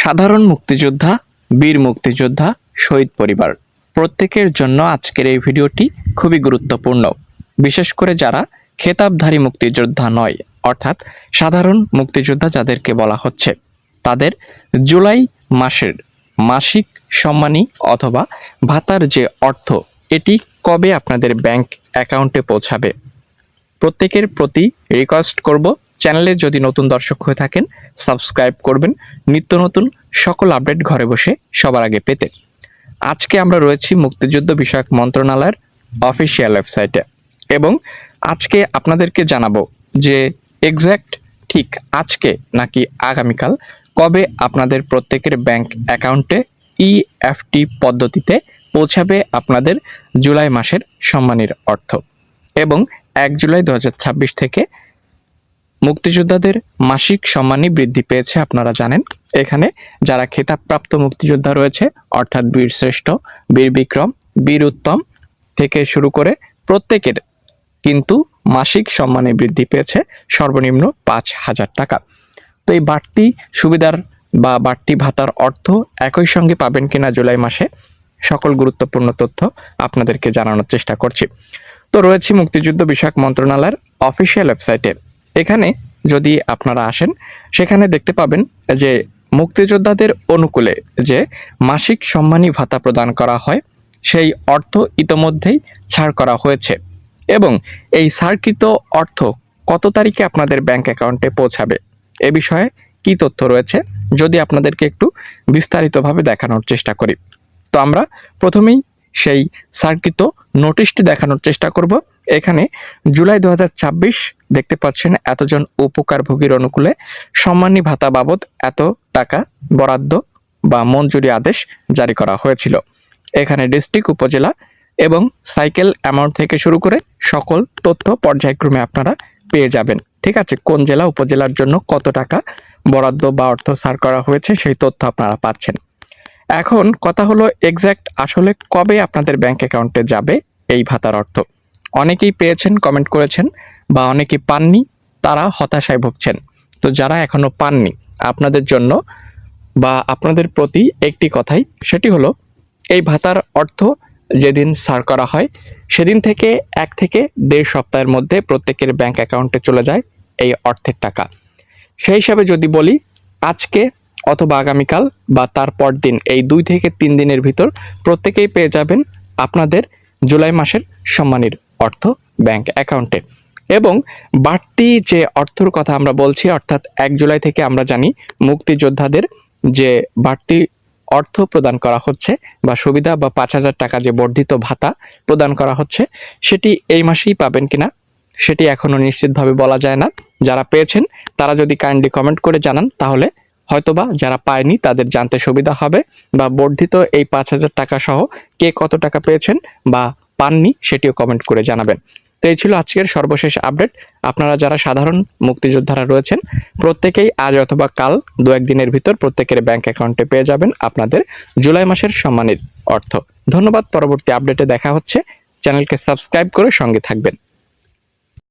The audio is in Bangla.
সাধারণ মুক্তিযোদ্ধা, বীর মুক্তিযোদ্ধা, শহীদ পরিবার প্রত্যেকের জন্য আজকের এই ভিডিওটি খুবই গুরুত্বপূর্ণ। বিশেষ করে যারা খেতাবধারী মুক্তিযোদ্ধা নয়, অর্থাৎ সাধারণ মুক্তিযোদ্ধা যাদেরকে বলা হচ্ছে, তাদের জুলাই মাসের মাসিক সম্মানী অথবা ভাতার যে অর্থ, এটি কবে আপনাদের ব্যাংক অ্যাকাউন্টে পৌঁছাবে। প্রত্যেকের প্রতি রিকোয়েস্ট করব, চ্যানেলে যদি নতুন দর্শক হয়ে থাকেন সাবস্ক্রাইব করবেন নিত্য নতুন সকল আপডেট ঘরে বসে সবার আগে পেতে। আজকে আমরা রয়েছি মুক্তিযুদ্ধ বিষয়ক মন্ত্রণালয়ের অফিসিয়াল ওয়েবসাইটে এবং আজকে আপনাদেরকে জানাবো যে এক্স্যাক্ট ঠিক আজকে নাকি আগামীকাল কবে আপনাদের প্রত্যেকের ব্যাংক অ্যাকাউন্টে ইএফটি পদ্ধতিতে পৌঁছাবে আপনাদের জুলাই মাসের সম্মানীর অর্থ। এবং 1 জুলাই 2026 থেকে মুক্তিযোদ্ধাদের মাসিক সম্মানী বৃদ্ধি পেয়েছে। আপনারা জানেন এখানে যারা খেতাবপ্রাপ্ত মুক্তিযোদ্ধা রয়েছে, অর্থাৎ বীর শ্রেষ্ঠ, বীর বিক্রম, বীর উত্তম থেকে শুরু করে প্রত্যেকের কিন্তু মাসিক সম্মানী বৃদ্ধি পেয়েছে সর্বনিম্ন 5,000 টাকা। তো এই বাড়তি সুবিধার বা বাড়তি ভাতার অর্থ একই সঙ্গে পাবেন কিনা জুলাই মাসে, সকল গুরুত্বপূর্ণ তথ্য আপনাদেরকে জানানোর চেষ্টা করছি। তো রয়েছে মুক্তিযুদ্ধ বিষয়ক মন্ত্রণালয়ের অফিসিয়াল ওয়েবসাইটে। এখানে যদি আপনারা আসেন সেখানে দেখতে পাবেন যে মুক্তিযোদ্ধাদের অনুকূলে যে মাসিক সম্মানী ভাতা প্রদান করা হয় সেই অর্থ ইতোমধ্যেই ছাড় করা হয়েছে এবং এই ছাড়কৃত অর্থ কত তারিখে আপনাদের ব্যাংক অ্যাকাউন্টে পৌঁছাবে এ বিষয়ে কি তথ্য রয়েছে যদি আপনাদেরকে একটু বিস্তারিতভাবে দেখানোর চেষ্টা করি। তো আমরা প্রথমেই সেই ছাড়কৃত নোটিশটি দেখানোর চেষ্টা করব। এখানে জুলাই 2026 দেখতে পাচ্ছেন এতজন উপকারভোগীর অনুকূলে সম্মানী ভাতা বাবদ এত টাকা বরাদ্দ বা মঞ্জুরি আদেশ জারি করা হয়েছিল। এখানে ডিস্ট্রিক্ট, উপজেলা এবং সাইকেল অ্যামাউন্ট থেকে শুরু করে সকল তথ্য পর্যায়ক্রমে আপনারা পেয়ে যাবেন। ঠিক আছে, কোন জেলা উপজেলার জন্য কত টাকা বরাদ্দ বা অর্থ ছাড় করা হয়েছে সেই তথ্য আপনারা পাচ্ছেন। এখন কথা হলো এক্স্যাক্ট আসলে কবে আপনাদের ব্যাংক অ্যাকাউন্টে যাবে এই ভাতার অর্থ। অনেকেই পেয়েছেন, কমেন্ট করেছেন, বা অনেকেই পাননি, তারা হতাশায় ভুগছেন। তো যারা এখনো পাননি আপনাদের জন্য বা আপনাদের প্রতি একটি কথাই, সেটি হলো এই ভাতার অর্থ যেদিন ছাড় করা হয় সেদিন থেকে 1 থেকে 1.5 সপ্তাহের মধ্যে প্রত্যেকের ব্যাংক অ্যাকাউন্টে চলে যায় এই অর্থের টাকা। সেই হিসাবে যদি বলি আজকে অথবা আগামীকাল বা তারপর দিন, এই 2 থেকে 3 দিনের ভিতর প্রত্যেকেই পেয়ে যাবেন আপনাদের জুলাই মাসের সম্মানীর অর্থ ব্যাংক অ্যাকাউন্টে। এবং বাড়তি যে অর্থের কথা আমরা বলছি, অর্থাৎ 1 জুলাই থেকে আমরা জানি মুক্তিযোদ্ধাদের যে বাড়তি অর্থ প্রদান করা হচ্ছে বা সুবিধা বা 5,000 টাকা যে বর্ধিত ভাতা প্রদান করা হচ্ছে, সেটি এই মাসেই পাবেন কিনা সেটি এখনো নিশ্চিতভাবে বলা যায় না। যারা পেয়েছেন তারা যদি কাইন্ডলি কমেন্ট করে জানান তাহলে হয়তোবা যারা পায়নি তাদের জানতে সুবিধা হবে, বা বর্ধিত এই 5,000 টাকা সহ কে কত টাকা পেয়েছেন বা পাননি সেটিও কমেন্ট করে জানাবেন। তো এই ছিল আজকের সর্বশেষ আপডেট। আপনারা যারা সাধারণ মুক্তিযোদ্ধারা রয়েছেন প্রত্যেকেই আজ অথবা কাল 2-1 দিনের ভিতর প্রত্যেকের ব্যাংক অ্যাকাউন্টে পেয়ে যাবেন আপনাদের জুলাই মাসের সম্মানীর অর্থ। ধন্যবাদ। পরবর্তী আপডেটে দেখা হচ্ছে। চ্যানেলকে সাবস্ক্রাইব করে সঙ্গে থাকবেন।